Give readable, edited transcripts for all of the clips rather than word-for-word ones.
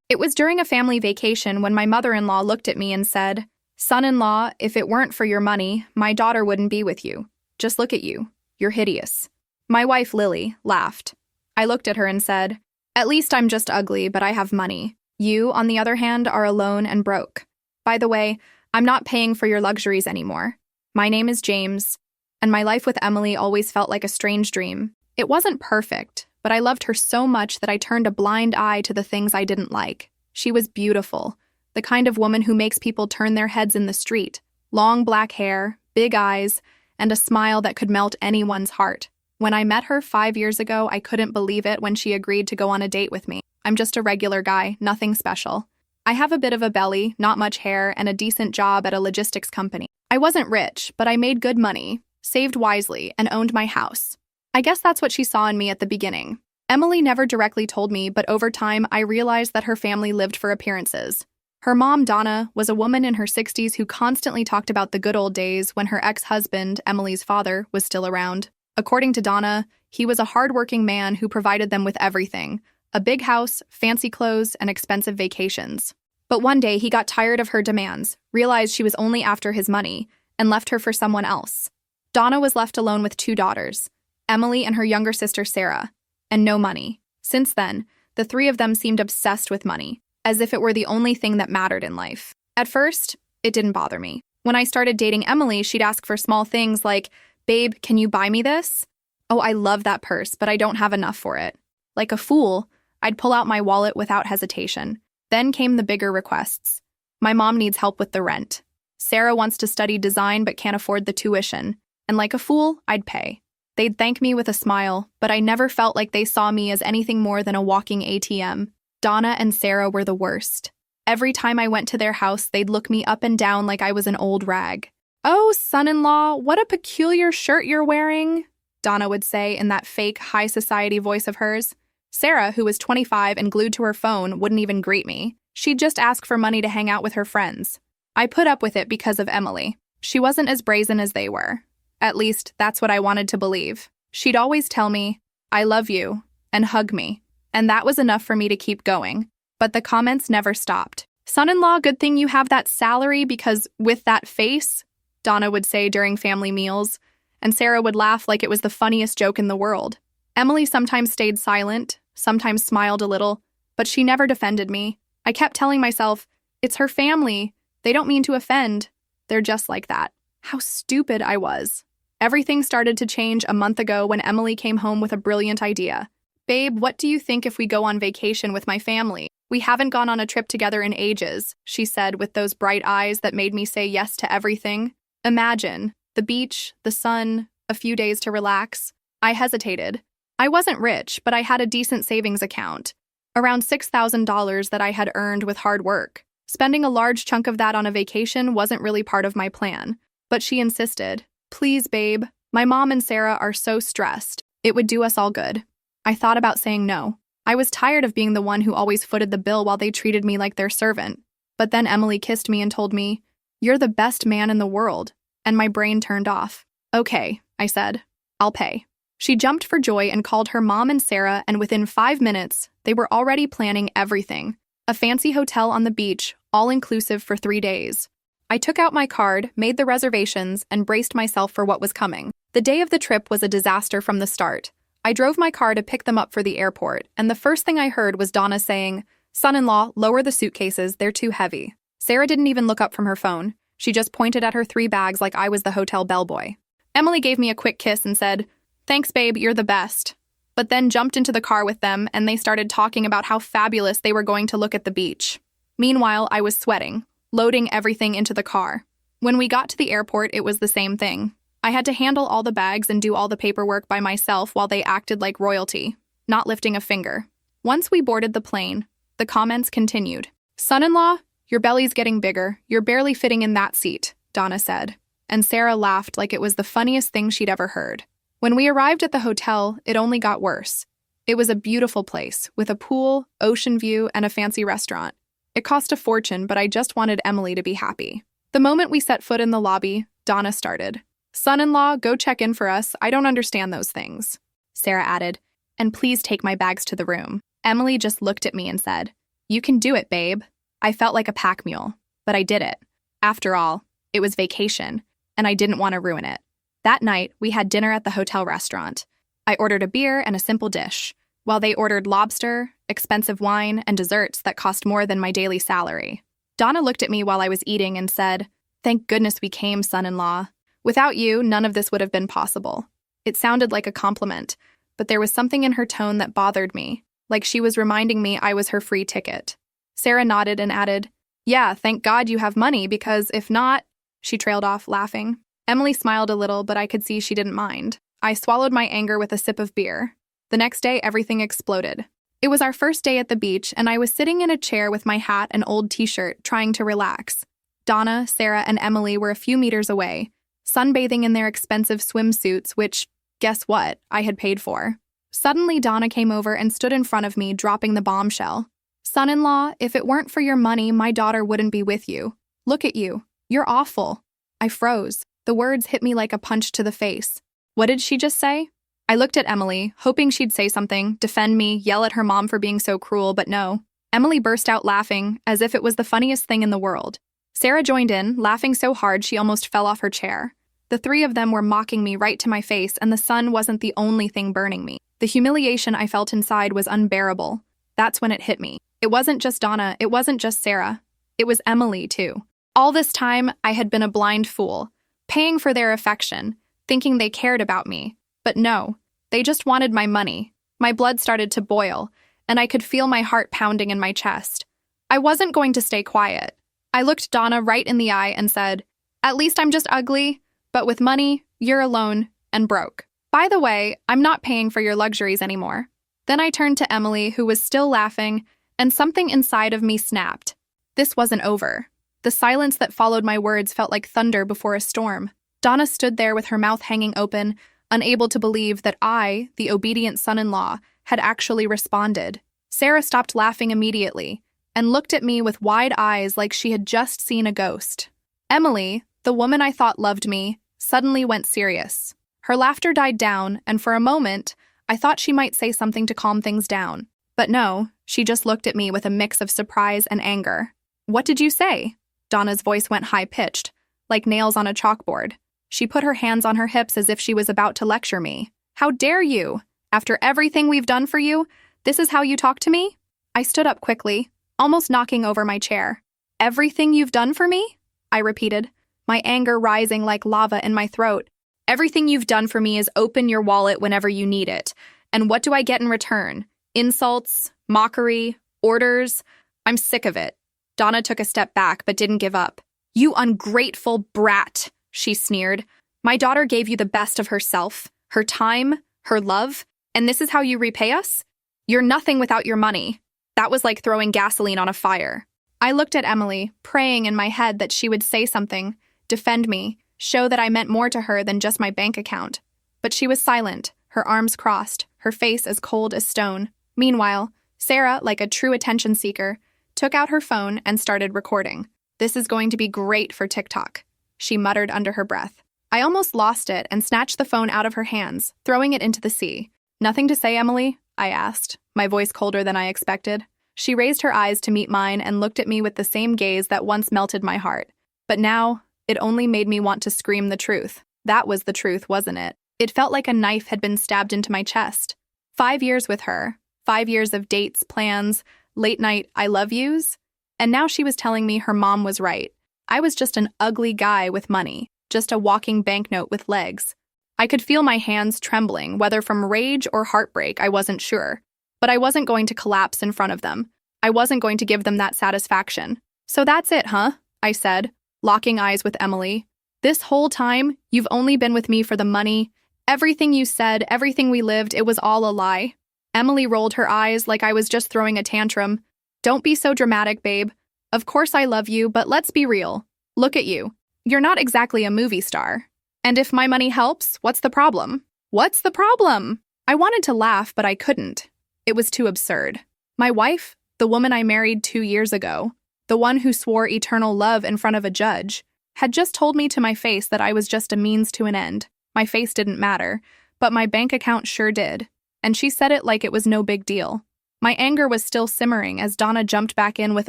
It was during a family vacation when my mother-in-law looked at me and said, "Son-in-law, if it weren't for your money, my daughter wouldn't be with you. Just look at you. You're hideous." My wife, Lily, laughed. I looked at her and said, "At least I'm just ugly, but I have money. You, on the other hand, are alone and broke. By the way, I'm not paying for your luxuries anymore. My name is James, and my life with Emily always felt like a strange dream. It wasn't perfect, but I loved her so much that I turned a blind eye to the things I didn't like. She was beautiful, the kind of woman who makes people turn their heads in the street. Long black hair, big eyes, and a smile that could melt anyone's heart. When I met her 5 years ago, I couldn't believe it when she agreed to go on a date with me. I'm just a regular guy, nothing special. I have a bit of a belly, not much hair, and a decent job at a logistics company. I wasn't rich, but I made good money, saved wisely, and owned my house. I guess that's what she saw in me at the beginning. Emily never directly told me, but over time, I realized that her family lived for appearances. Her mom, Donna, was a woman in her 60s who constantly talked about the good old days when her ex-husband, Emily's father, was still around. According to Donna, he was a hardworking man who provided them with everything: a big house, fancy clothes, and expensive vacations. But one day he got tired of her demands, realized she was only after his money, and left her for someone else. Donna was left alone with 2 daughters, Emily and her younger sister Sarah, and no money. Since then, the 3 of them seemed obsessed with money, as if it were the only thing that mattered in life. At first, it didn't bother me. When I started dating Emily, she'd ask for small things like, "Babe, can you buy me this?" "Oh, I love that purse, but I don't have enough for it." Like a fool, I'd pull out my wallet without hesitation. Then came the bigger requests. "My mom needs help with the rent." "Sarah wants to study design but can't afford the tuition." And like a fool, I'd pay. They'd thank me with a smile, but I never felt like they saw me as anything more than a walking ATM. Donna and Sarah were the worst. Every time I went to their house, they'd look me up and down like I was an old rag. "Oh, son-in-law, what a peculiar shirt you're wearing," Donna would say in that fake high society voice of hers. Sarah, who was 25 and glued to her phone, wouldn't even greet me. She'd just ask for money to hang out with her friends. I put up with it because of Emily. She wasn't as brazen as they were. At least, that's what I wanted to believe. She'd always tell me, "I love you," and hug me. And that was enough for me to keep going. But the comments never stopped. "Son-in-law, good thing you have that salary because with that face," Donna would say during family meals, and Sarah would laugh like it was the funniest joke in the world. Emily sometimes stayed silent, sometimes smiled a little, but she never defended me. I kept telling myself, it's her family. They don't mean to offend. They're just like that. How stupid I was. Everything started to change a month ago when Emily came home with a brilliant idea. "Babe, what do you think if we go on vacation with my family? We haven't gone on a trip together in ages," she said with those bright eyes that made me say yes to everything. Imagine, the beach, the sun, a few days to relax. I hesitated. I wasn't rich, but I had a decent savings account, around $6,000 that I had earned with hard work. Spending a large chunk of that on a vacation wasn't really part of my plan, but she insisted. "Please, babe, my mom and Sarah are so stressed. It would do us all good." I thought about saying no. I was tired of being the one who always footed the bill while they treated me like their servant. But then Emily kissed me and told me, "You're the best man in the world," and my brain turned off. "Okay," I said. "I'll pay." She jumped for joy and called her mom and Sarah, and within 5 minutes, they were already planning everything. A fancy hotel on the beach, all-inclusive for 3 days. I took out my card, made the reservations, and braced myself for what was coming. The day of the trip was a disaster from the start. I drove my car to pick them up for the airport, and the first thing I heard was Donna saying, "Son-in-law, lower the suitcases, they're too heavy." Sarah didn't even look up from her phone. She just pointed at her 3 bags like I was the hotel bellboy. Emily gave me a quick kiss and said, "Thanks, babe, you're the best," but then jumped into the car with them, and they started talking about how fabulous they were going to look at the beach. Meanwhile, I was sweating, loading everything into the car. When we got to the airport, it was the same thing. I had to handle all the bags and do all the paperwork by myself while they acted like royalty, not lifting a finger. Once we boarded the plane, the comments continued. "Son-in-law, your belly's getting bigger. You're barely fitting in that seat," Donna said. And Sarah laughed like it was the funniest thing she'd ever heard. When we arrived at the hotel, it only got worse. It was a beautiful place, with a pool, ocean view, and a fancy restaurant. It cost a fortune, but I just wanted Emily to be happy. The moment we set foot in the lobby, Donna started. "Son-in-law, go check in for us. I don't understand those things." Sarah added, "And please take my bags to the room." Emily just looked at me and said, You can do it, babe. I felt like a pack mule, but I did it. After all, it was vacation, and I didn't want to ruin it. That night, we had dinner at the hotel restaurant. I ordered a beer and a simple dish, while they ordered lobster, expensive wine, and desserts that cost more than my daily salary. Donna looked at me while I was eating and said, "Thank goodness we came, son-in-law. Without you, none of this would have been possible." It sounded like a compliment, but there was something in her tone that bothered me, like she was reminding me I was her free ticket. Sarah nodded and added, "Yeah, thank God you have money, because if not—" She trailed off, laughing. Emily smiled a little, but I could see she didn't mind. I swallowed my anger with a sip of beer. The next day, everything exploded. It was our first day at the beach, and I was sitting in a chair with my hat and old t-shirt, trying to relax. Donna, Sarah, and Emily were a few meters away, sunbathing in their expensive swimsuits, which, guess what, I had paid for. Suddenly, Donna came over and stood in front of me, dropping the bombshell. "Son-in-law, if it weren't for your money, my daughter wouldn't be with you. Look at you. You're awful." I froze. The words hit me like a punch to the face. What did she just say? I looked at Emily, hoping she'd say something, defend me, yell at her mom for being so cruel, but no. Emily burst out laughing, as if it was the funniest thing in the world. Sarah joined in, laughing so hard she almost fell off her chair. The three of them were mocking me right to my face, and the sun wasn't the only thing burning me. The humiliation I felt inside was unbearable. That's when it hit me. It wasn't just Donna, it wasn't just Sarah. It was Emily, too. All this time, I had been a blind fool, paying for their affection, thinking they cared about me. But no, they just wanted my money. My blood started to boil, and I could feel my heart pounding in my chest. I wasn't going to stay quiet. I looked Donna right in the eye and said, "At least I'm just ugly, but with money, you're alone and broke. By the way, I'm not paying for your luxuries anymore." Then I turned to Emily, who was still laughing, and something inside of me snapped. This wasn't over. The silence that followed my words felt like thunder before a storm. Donna stood there with her mouth hanging open, unable to believe that I, the obedient son-in-law, had actually responded. Sarah stopped laughing immediately and looked at me with wide eyes like she had just seen a ghost. Emily, the woman I thought loved me, suddenly went serious. Her laughter died down, and for a moment, I thought she might say something to calm things down. But no, she just looked at me with a mix of surprise and anger. "What did you say?" Donna's voice went high-pitched, like nails on a chalkboard. She put her hands on her hips as if she was about to lecture me. "How dare you? After everything we've done for you, this is how you talk to me?" I stood up quickly, almost knocking over my chair. "Everything you've done for me?" I repeated, my anger rising like lava in my throat. "Everything you've done for me is open your wallet whenever you need it. And what do I get in return? Insults, mockery, orders? I'm sick of it." Donna took a step back but didn't give up. "You ungrateful brat," she sneered. "My daughter gave you the best of herself, her time, her love, and this is how you repay us? You're nothing without your money." That was like throwing gasoline on a fire. I looked at Emily, praying in my head that she would say something, defend me, show that I meant more to her than just my bank account. But she was silent, her arms crossed, her face as cold as stone. Meanwhile, Sarah, like a true attention seeker, took out her phone and started recording. "This is going to be great for TikTok," she muttered under her breath. I almost lost it and snatched the phone out of her hands, throwing it into the sea. "Nothing to say, Emily?" I asked, my voice colder than I expected. She raised her eyes to meet mine and looked at me with the same gaze that once melted my heart. But now, it only made me want to scream the truth. That was the truth, wasn't it? It felt like a knife had been stabbed into my chest. 5 years with her, 5 years of dates, plans, late-night I love yous, and now she was telling me her mom was right. I was just an ugly guy with money, just a walking banknote with legs. I could feel my hands trembling, whether from rage or heartbreak, I wasn't sure. But I wasn't going to collapse in front of them. I wasn't going to give them that satisfaction. "So that's it, huh?" I said, locking eyes with Emily. "This whole time, you've only been with me for the money. Everything you said, everything we lived, it was all a lie." Emily rolled her eyes like I was just throwing a tantrum. "Don't be so dramatic, babe. Of course I love you, but let's be real. Look at you. You're not exactly a movie star. And if my money helps, what's the problem?" "What's the problem?" I wanted to laugh, but I couldn't. It was too absurd. My wife, the woman I married 2 years ago, the one who swore eternal love in front of a judge, had just told me to my face that I was just a means to an end. My face didn't matter, but my bank account sure did. And she said it like it was no big deal. My anger was still simmering as Donna jumped back in with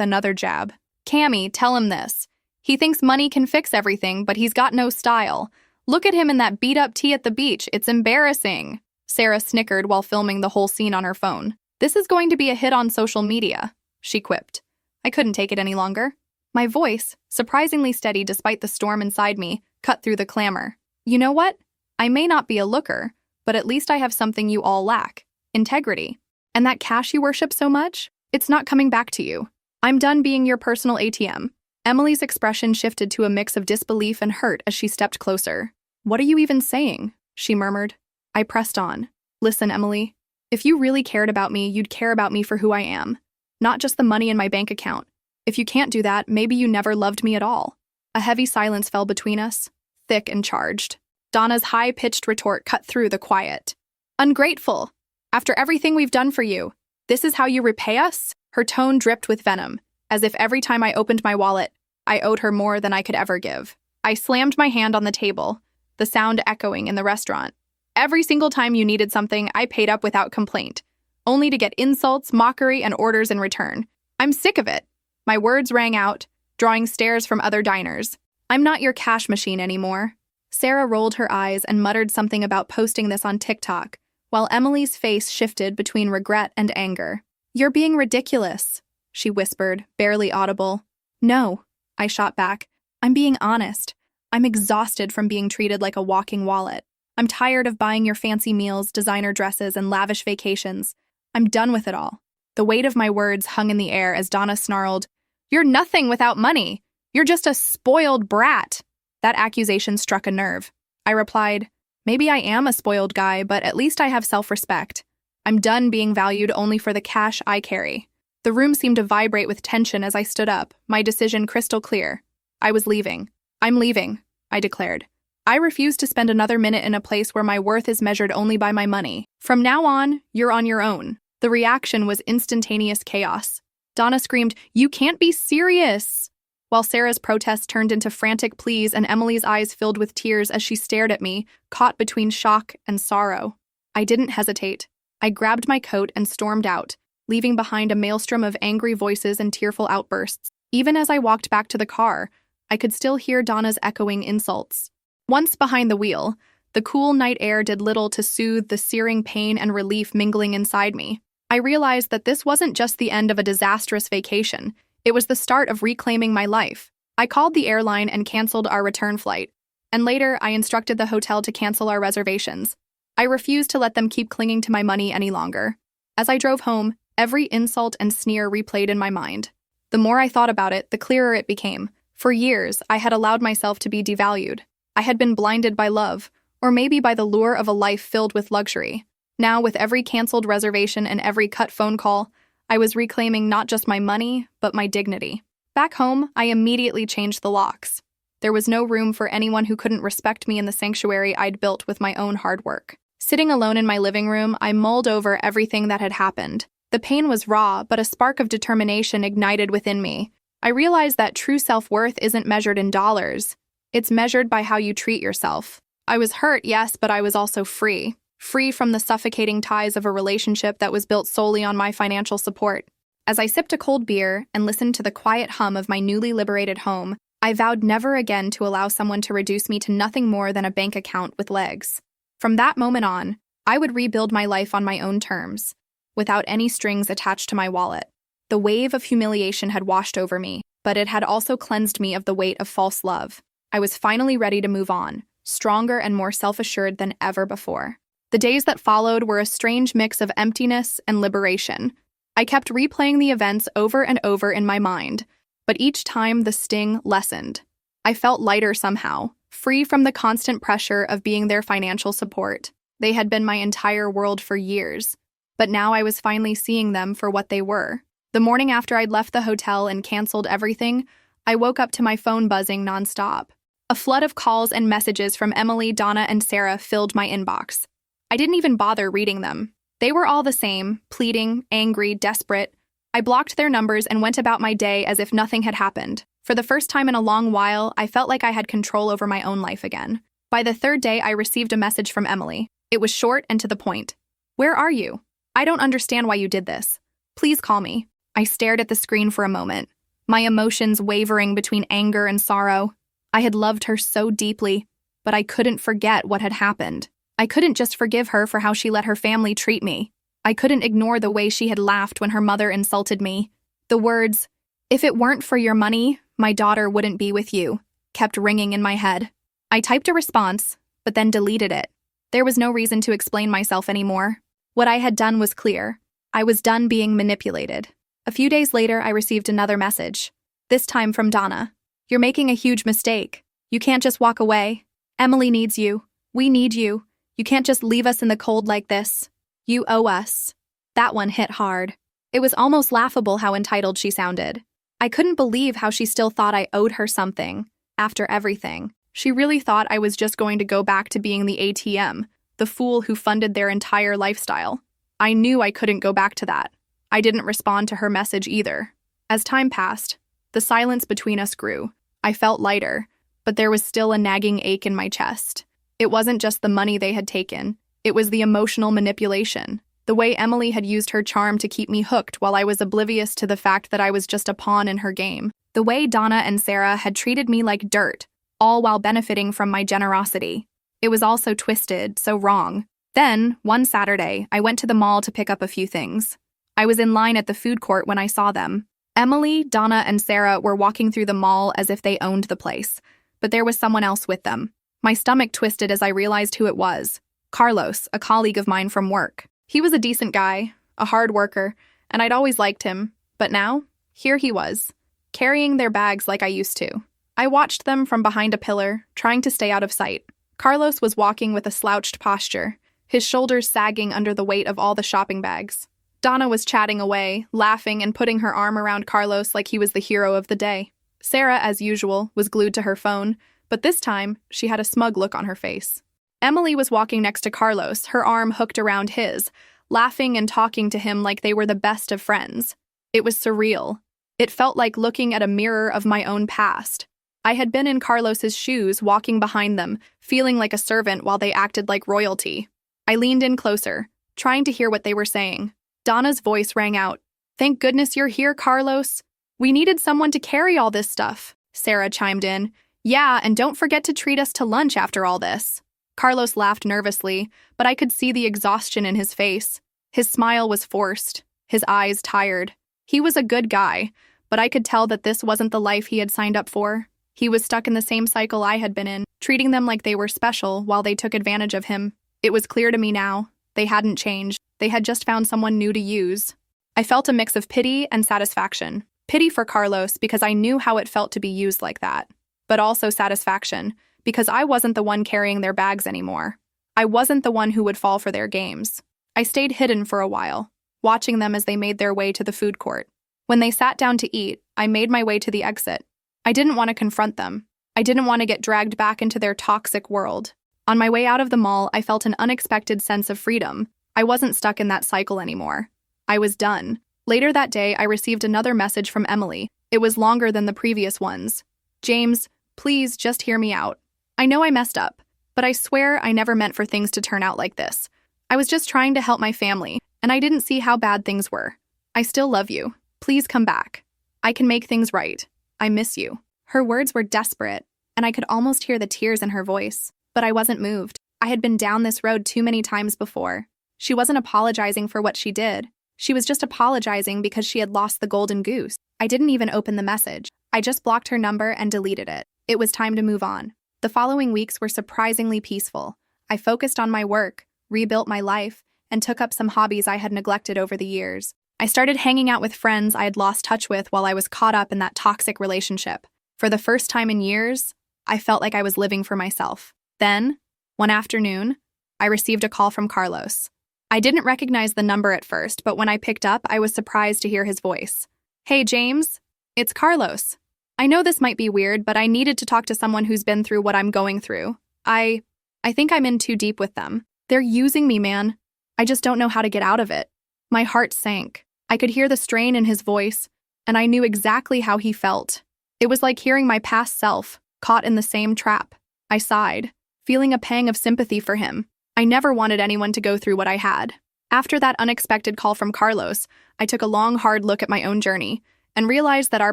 another jab. Cammy, tell him this. He thinks money can fix everything, but he's got no style. Look at him in that beat-up tee at the beach. It's embarrassing. Sarah snickered while filming the whole scene on her phone. This is going to be a hit on social media, she quipped. I couldn't take it any longer. My voice, surprisingly steady despite the storm inside me, cut through the clamor. You know what? I may not be a looker, but at least I have something you all lack. Integrity. And that cash you worship so much? It's not coming back to you. I'm done being your personal ATM. Emily's expression shifted to a mix of disbelief and hurt as she stepped closer. What are you even saying? She murmured. I pressed on. Listen, Emily. If you really cared about me, you'd care about me for who I am. Not just the money in my bank account. If you can't do that, maybe you never loved me at all. A heavy silence fell between us, thick and charged. Donna's high-pitched retort cut through the quiet. Ungrateful. After everything we've done for you, this is how you repay us? Her tone dripped with venom, as if every time I opened my wallet, I owed her more than I could ever give. I slammed my hand on the table, the sound echoing in the restaurant. Every single time you needed something, I paid up without complaint, only to get insults, mockery, and orders in return. I'm sick of it. My words rang out, drawing stares from other diners. I'm not your cash machine anymore. Sarah rolled her eyes and muttered something about posting this on TikTok, while Emily's face shifted between regret and anger. You're being ridiculous, she whispered, barely audible. No, I shot back. I'm being honest. I'm exhausted from being treated like a walking wallet. I'm tired of buying your fancy meals, designer dresses, and lavish vacations. I'm done with it all. The weight of my words hung in the air as Donna snarled, You're nothing without money. You're just a spoiled brat. That accusation struck a nerve. I replied, Maybe I am a spoiled guy, but at least I have self-respect. I'm done being valued only for the cash I carry. The room seemed to vibrate with tension as I stood up, my decision crystal clear. I was leaving. I'm leaving, I declared. I refuse to spend another minute in a place where my worth is measured only by my money. From now on, you're on your own. The reaction was instantaneous chaos. Donna screamed, You can't be serious! While Sarah's protest turned into frantic pleas and Emily's eyes filled with tears as she stared at me, caught between shock and sorrow. I didn't hesitate. I grabbed my coat and stormed out, leaving behind a maelstrom of angry voices and tearful outbursts. Even as I walked back to the car, I could still hear Donna's echoing insults. Once behind the wheel, the cool night air did little to soothe the searing pain and relief mingling inside me. I realized that this wasn't just the end of a disastrous vacation. It was the start of reclaiming my life. I called the airline and canceled our return flight, and later I instructed the hotel to cancel our reservations. I refused to let them keep clinging to my money any longer. As I drove home, every insult and sneer replayed in my mind. The more I thought about it, the clearer it became. For years, I had allowed myself to be devalued. I had been blinded by love, or maybe by the lure of a life filled with luxury. Now, with every canceled reservation and every cut phone call, I was reclaiming not just my money, but my dignity. Back home, I immediately changed the locks. There was no room for anyone who couldn't respect me in the sanctuary I'd built with my own hard work. Sitting alone in my living room, I mulled over everything that had happened. The pain was raw, but a spark of determination ignited within me. I realized that true self-worth isn't measured in dollars. It's measured by how you treat yourself. I was hurt, yes, but I was also free. Free from the suffocating ties of a relationship that was built solely on my financial support. As I sipped a cold beer and listened to the quiet hum of my newly liberated home, I vowed never again to allow someone to reduce me to nothing more than a bank account with legs. From that moment on, I would rebuild my life on my own terms, without any strings attached to my wallet. The wave of humiliation had washed over me, but it had also cleansed me of the weight of false love. I was finally ready to move on, stronger and more self-assured than ever before. The days that followed were a strange mix of emptiness and liberation. I kept replaying the events over and over in my mind, but each time the sting lessened. I felt lighter somehow, free from the constant pressure of being their financial support. They had been my entire world for years, but now I was finally seeing them for what they were. The morning after I'd left the hotel and canceled everything, I woke up to my phone buzzing nonstop. A flood of calls and messages from Emily, Donna, and Sarah filled my inbox. I didn't even bother reading them. They were all the same, pleading, angry, desperate. I blocked their numbers and went about my day as if nothing had happened. For the first time in a long while, I felt like I had control over my own life again. By the third day, I received a message from Emily. It was short and to the point. Where are you? I don't understand why you did this. Please call me. I stared at the screen for a moment, my emotions wavering between anger and sorrow. I had loved her so deeply, but I couldn't forget what had happened. I couldn't just forgive her for how she let her family treat me. I couldn't ignore the way she had laughed when her mother insulted me. The words, "If it weren't for your money, my daughter wouldn't be with you," kept ringing in my head. I typed a response, but then deleted it. There was no reason to explain myself anymore. What I had done was clear. I was done being manipulated. A few days later, I received another message, this time from Donna. "You're making a huge mistake. You can't just walk away. Emily needs you. We need you. You can't just leave us in the cold like this. You owe us." That one hit hard. It was almost laughable how entitled she sounded. I couldn't believe how she still thought I owed her something, after everything. She really thought I was just going to go back to being the ATM, the fool who funded their entire lifestyle. I knew I couldn't go back to that. I didn't respond to her message either. As time passed, the silence between us grew. I felt lighter, but there was still a nagging ache in my chest. It wasn't just the money they had taken. It was the emotional manipulation. The way Emily had used her charm to keep me hooked while I was oblivious to the fact that I was just a pawn in her game. The way Donna and Sarah had treated me like dirt, all while benefiting from my generosity. It was all so twisted, so wrong. Then, one Saturday, I went to the mall to pick up a few things. I was in line at the food court when I saw them. Emily, Donna, and Sarah were walking through the mall as if they owned the place, but there was someone else with them. My stomach twisted as I realized who it was. Carlos, a colleague of mine from work. He was a decent guy, a hard worker, and I'd always liked him. But now, here he was, carrying their bags like I used to. I watched them from behind a pillar, trying to stay out of sight. Carlos was walking with a slouched posture, his shoulders sagging under the weight of all the shopping bags. Donna was chatting away, laughing and putting her arm around Carlos like he was the hero of the day. Sarah, as usual, was glued to her phone, but this time, she had a smug look on her face. Emily was walking next to Carlos, her arm hooked around his, laughing and talking to him like they were the best of friends. It was surreal. It felt like looking at a mirror of my own past. I had been in Carlos's shoes, walking behind them, feeling like a servant while they acted like royalty. I leaned in closer, trying to hear what they were saying. Donna's voice rang out. "Thank goodness you're here, Carlos. We needed someone to carry all this stuff." Sarah chimed in. "Yeah, and don't forget to treat us to lunch after all this." Carlos laughed nervously, but I could see the exhaustion in his face. His smile was forced, his eyes tired. He was a good guy, but I could tell that this wasn't the life he had signed up for. He was stuck in the same cycle I had been in, treating them like they were special while they took advantage of him. It was clear to me now. They hadn't changed. They had just found someone new to use. I felt a mix of pity and satisfaction. Pity for Carlos because I knew how it felt to be used like that. But also satisfaction because I wasn't the one carrying their bags anymore. I wasn't the one who would fall for their games. I stayed hidden for a while, watching them as they made their way to the food court. When they sat down to eat, I made my way to the exit. I didn't want to confront them. I didn't want to get dragged back into their toxic world. On my way out of the mall, I felt an unexpected sense of freedom. I wasn't stuck in that cycle anymore. I was done. Later that day, I received another message from Emily. It was longer than the previous ones. "James, please just hear me out. I know I messed up, but I swear I never meant for things to turn out like this. I was just trying to help my family, and I didn't see how bad things were. I still love you. Please come back. I can make things right. I miss you." Her words were desperate, and I could almost hear the tears in her voice. But I wasn't moved. I had been down this road too many times before. She wasn't apologizing for what she did. She was just apologizing because she had lost the golden goose. I didn't even open the message. I just blocked her number and deleted it. It was time to move on. The following weeks were surprisingly peaceful. I focused on my work, rebuilt my life, and took up some hobbies I had neglected over the years. I started hanging out with friends I had lost touch with while I was caught up in that toxic relationship. For the first time in years, I felt like I was living for myself. Then, one afternoon, I received a call from Carlos. I didn't recognize the number at first, but when I picked up, I was surprised to hear his voice. "Hey, James, it's Carlos. I know this might be weird, but I needed to talk to someone who's been through what I'm going through. I think I'm in too deep with them. They're using me, man. I just don't know how to get out of it." My heart sank. I could hear the strain in his voice, and I knew exactly how he felt. It was like hearing my past self, caught in the same trap. I sighed, feeling a pang of sympathy for him. I never wanted anyone to go through what I had. After that unexpected call from Carlos, I took a long, hard look at my own journey and realized that our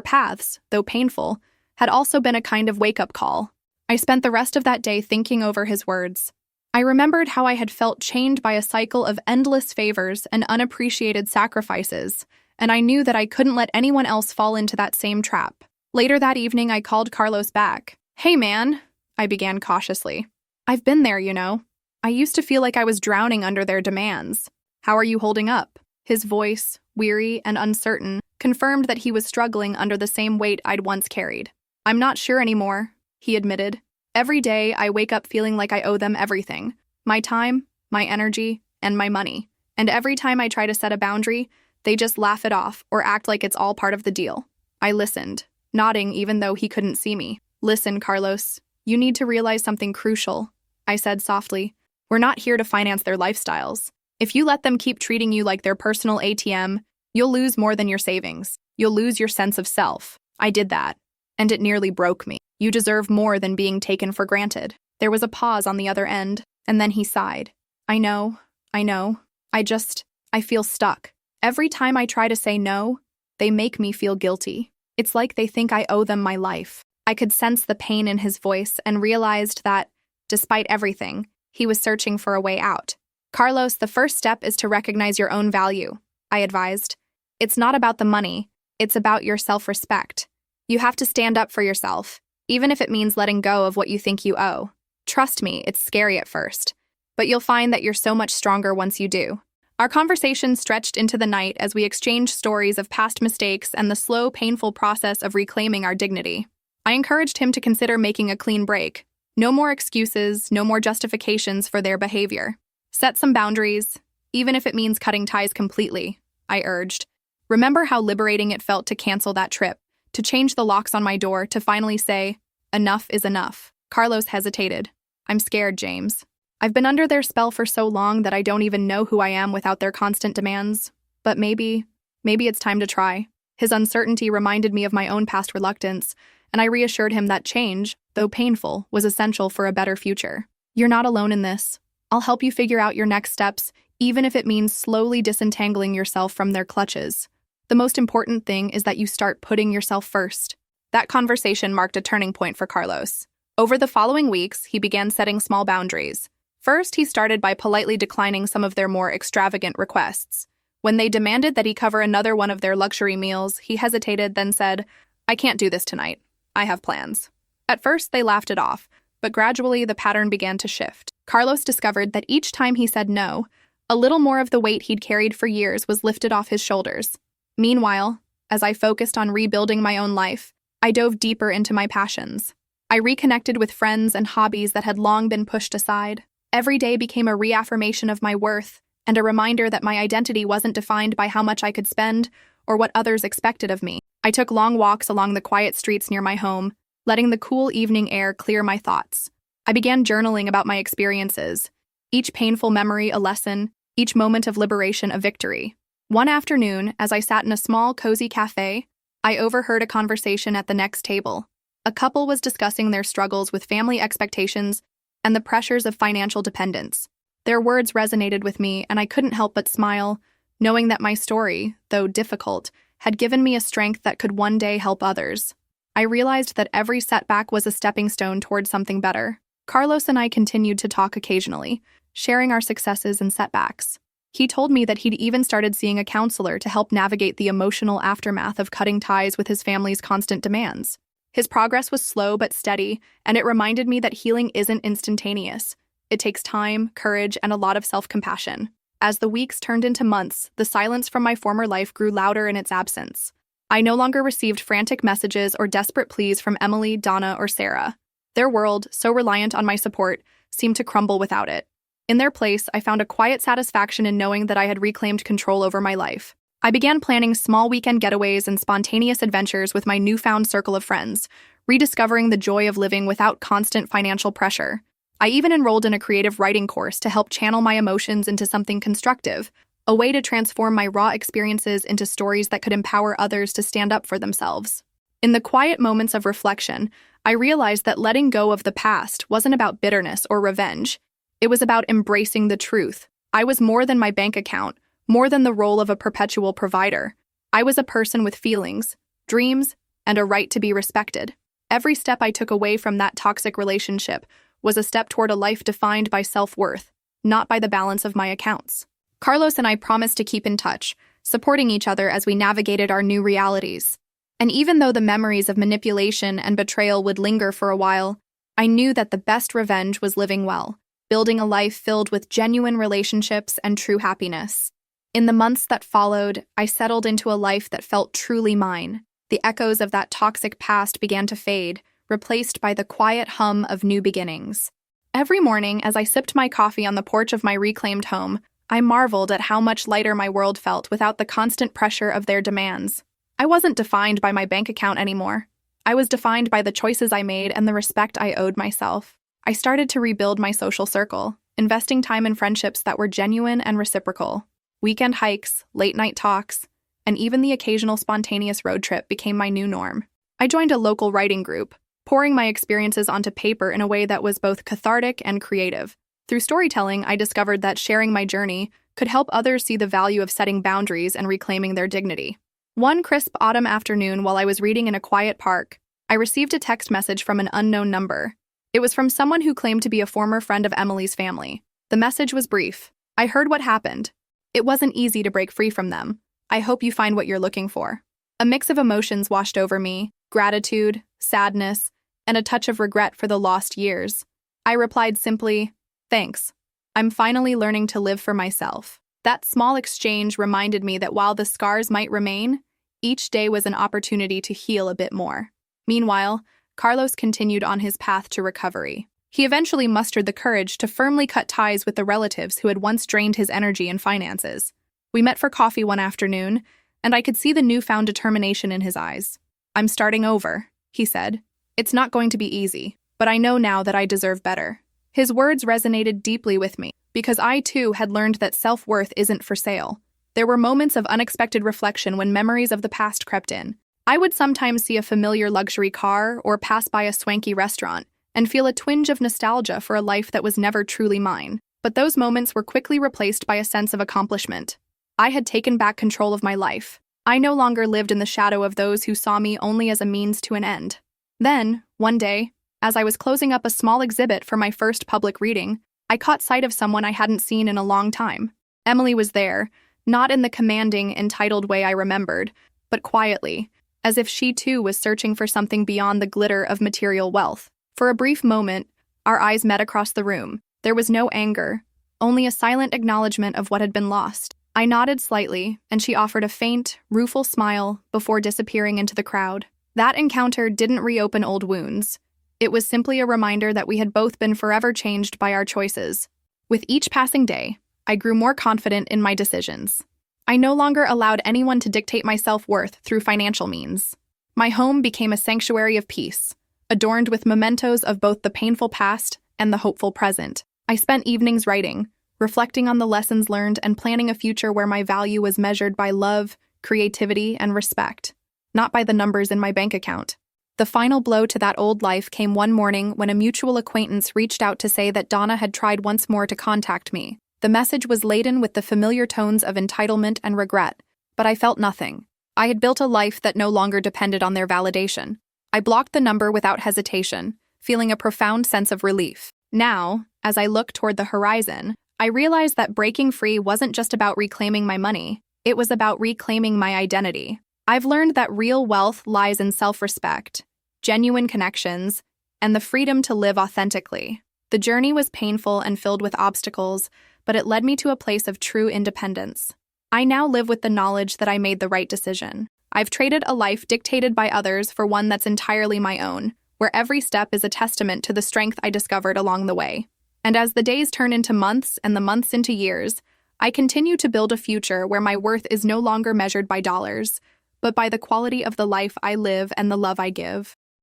paths, though painful, had also been a kind of wake-up call. I spent the rest of that day thinking over his words. I remembered how I had felt chained by a cycle of endless favors and unappreciated sacrifices, and I knew that I couldn't let anyone else fall into that same trap. Later that evening, I called Carlos back. "Hey, man," I began cautiously. "I've been there, you know. I used to feel like I was drowning under their demands. How are you holding up?" His voice, weary and uncertain, confirmed that he was struggling under the same weight I'd once carried. "I'm not sure anymore," he admitted. "Every day, I wake up feeling like I owe them everything. My time, my energy, and my money. And every time I try to set a boundary, they just laugh it off or act like it's all part of the deal." I listened, nodding even though he couldn't see me. "Listen, Carlos, you need to realize something crucial," I said softly. "We're not here to finance their lifestyles. If you let them keep treating you like their personal ATM, you'll lose more than your savings. You'll lose your sense of self." I did that, and it nearly broke me. "You deserve more than being taken for granted." There was a pause on the other end, and then he sighed. I know. I feel stuck. Every time I try to say no, they make me feel guilty. It's like they think I owe them my life." I could sense the pain in his voice and realized that, despite everything, he was searching for a way out. "Carlos, the first step is to recognize your own value," I advised. "It's not about the money, it's about your self-respect. You have to stand up for yourself, even if it means letting go of what you think you owe. Trust me, it's scary at first, but you'll find that you're so much stronger once you do." Our conversation stretched into the night as we exchanged stories of past mistakes and the slow, painful process of reclaiming our dignity. I encouraged him to consider making a clean break. No more excuses, no more justifications for their behavior. "Set some boundaries, even if it means cutting ties completely," I urged. Remember how liberating it felt to cancel that trip, to change the locks on my door, to finally say, "Enough is enough." Carlos hesitated. "I'm scared, James. I've been under their spell for so long that I don't even know who I am without their constant demands. But maybe it's time to try." His uncertainty reminded me of my own past reluctance, and I reassured him that change, though painful, was essential for a better future. "You're not alone in this. I'll help you figure out your next steps, even if it means slowly disentangling yourself from their clutches. The most important thing is that you start putting yourself first." That conversation marked a turning point for Carlos. Over the following weeks, he began setting small boundaries. First, he started by politely declining some of their more extravagant requests. When they demanded that he cover another one of their luxury meals, he hesitated, then said, "I can't do this tonight. I have plans." At first, they laughed it off, but gradually the pattern began to shift. Carlos discovered that each time he said no, a little more of the weight he'd carried for years was lifted off his shoulders. Meanwhile, as I focused on rebuilding my own life, I dove deeper into my passions. I reconnected with friends and hobbies that had long been pushed aside. Every day became a reaffirmation of my worth and a reminder that my identity wasn't defined by how much I could spend or what others expected of me. I took long walks along the quiet streets near my home, letting the cool evening air clear my thoughts. I began journaling about my experiences, each painful memory a lesson, each moment of liberation a victory. One afternoon, as I sat in a small, cozy cafe, I overheard a conversation at the next table. A couple was discussing their struggles with family expectations and the pressures of financial dependence. Their words resonated with me, and I couldn't help but smile, knowing that my story, though difficult, had given me a strength that could one day help others. I realized that every setback was a stepping stone toward something better. Carlos and I continued to talk occasionally, sharing our successes and setbacks. He told me that he'd even started seeing a counselor to help navigate the emotional aftermath of cutting ties with his family's constant demands. His progress was slow but steady, and it reminded me that healing isn't instantaneous. It takes time, courage, and a lot of self-compassion. As the weeks turned into months, the silence from my former life grew louder in its absence. I no longer received frantic messages or desperate pleas from Emily, Donna, or Sarah. Their world, so reliant on my support, seemed to crumble without it. In their place, I found a quiet satisfaction in knowing that I had reclaimed control over my life. I began planning small weekend getaways and spontaneous adventures with my newfound circle of friends, rediscovering the joy of living without constant financial pressure. I even enrolled in a creative writing course to help channel my emotions into something constructive, a way to transform my raw experiences into stories that could empower others to stand up for themselves. In the quiet moments of reflection, I realized that letting go of the past wasn't about bitterness or revenge. It was about embracing the truth, I was more than my bank account, more than the role of a perpetual provider. I was a person with feelings, dreams, and a right to be respected. Every step I took away from that toxic relationship was a step toward a life defined by self-worth, not by the balance of my accounts. Carlos and I promised to keep in touch, supporting each other as we navigated our new realities. And even though the memories of manipulation and betrayal would linger for a while, I knew that the best revenge was living well, building a life filled with genuine relationships and true happiness. In the months that followed, I settled into a life that felt truly mine. The echoes of that toxic past began to fade, replaced by the quiet hum of new beginnings. Every morning, as I sipped my coffee on the porch of my reclaimed home, I marveled at how much lighter my world felt without the constant pressure of their demands. I wasn't defined by my bank account anymore. I was defined by the choices I made and the respect I owed myself. I started to rebuild my social circle, investing time in friendships that were genuine and reciprocal. Weekend hikes, late-night talks, and even the occasional spontaneous road trip became my new norm. I joined a local writing group, pouring my experiences onto paper in a way that was both cathartic and creative. Through storytelling, I discovered that sharing my journey could help others see the value of setting boundaries and reclaiming their dignity. One crisp autumn afternoon while I was reading in a quiet park, I received a text message from an unknown number. It was from someone who claimed to be a former friend of Emily's family. The message was brief. I heard what happened. It wasn't easy to break free from them. I hope you find what you're looking for. A mix of emotions washed over me, gratitude, sadness, and a touch of regret for the lost years. I replied simply, "Thanks. I'm finally learning to live for myself." That small exchange reminded me that while the scars might remain, each day was an opportunity to heal a bit more. Meanwhile, Carlos continued on his path to recovery. He eventually mustered the courage to firmly cut ties with the relatives who had once drained his energy and finances. We met for coffee one afternoon, and I could see the newfound determination in his eyes. "I'm starting over," he said. "It's not going to be easy, but I know now that I deserve better." His words resonated deeply with me, because I too had learned that self-worth isn't for sale. There were moments of unexpected reflection when memories of the past crept in. I would sometimes see a familiar luxury car or pass by a swanky restaurant and feel a twinge of nostalgia for a life that was never truly mine. But those moments were quickly replaced by a sense of accomplishment. I had taken back control of my life. I no longer lived in the shadow of those who saw me only as a means to an end. Then, one day, as I was closing up a small exhibit for my first public reading, I caught sight of someone I hadn't seen in a long time. Emily was there, not in the commanding, entitled way I remembered, but quietly, as if she too was searching for something beyond the glitter of material wealth. For a brief moment, our eyes met across the room. There was no anger, only a silent acknowledgement of what had been lost. I nodded slightly, and she offered a faint, rueful smile before disappearing into the crowd. That encounter didn't reopen old wounds. It was simply a reminder that we had both been forever changed by our choices. With each passing day, I grew more confident in my decisions. I no longer allowed anyone to dictate my self-worth through financial means. My home became a sanctuary of peace, adorned with mementos of both the painful past and the hopeful present. I spent evenings writing, reflecting on the lessons learned and planning a future where my value was measured by love, creativity, and respect, not by the numbers in my bank account. The final blow to that old life came one morning when a mutual acquaintance reached out to say that Donna had tried once more to contact me. The message was laden with the familiar tones of entitlement and regret, but I felt nothing. I had built a life that no longer depended on their validation. I blocked the number without hesitation, feeling a profound sense of relief. Now, as I look toward the horizon, I realized that breaking free wasn't just about reclaiming my money, it was about reclaiming my identity. I've learned that real wealth lies in self-respect, genuine connections, and the freedom to live authentically. The journey was painful and filled with obstacles, but it led me to a place of true independence. I now live with the knowledge that I made the right decision. I've traded a life dictated by others for one that's entirely my own, where every step is a testament to the strength I discovered along the way. And as the days turn into months and the months into years, I continue to build a future where my worth is no longer measured by dollars, but by the quality of the life I live and the love I give.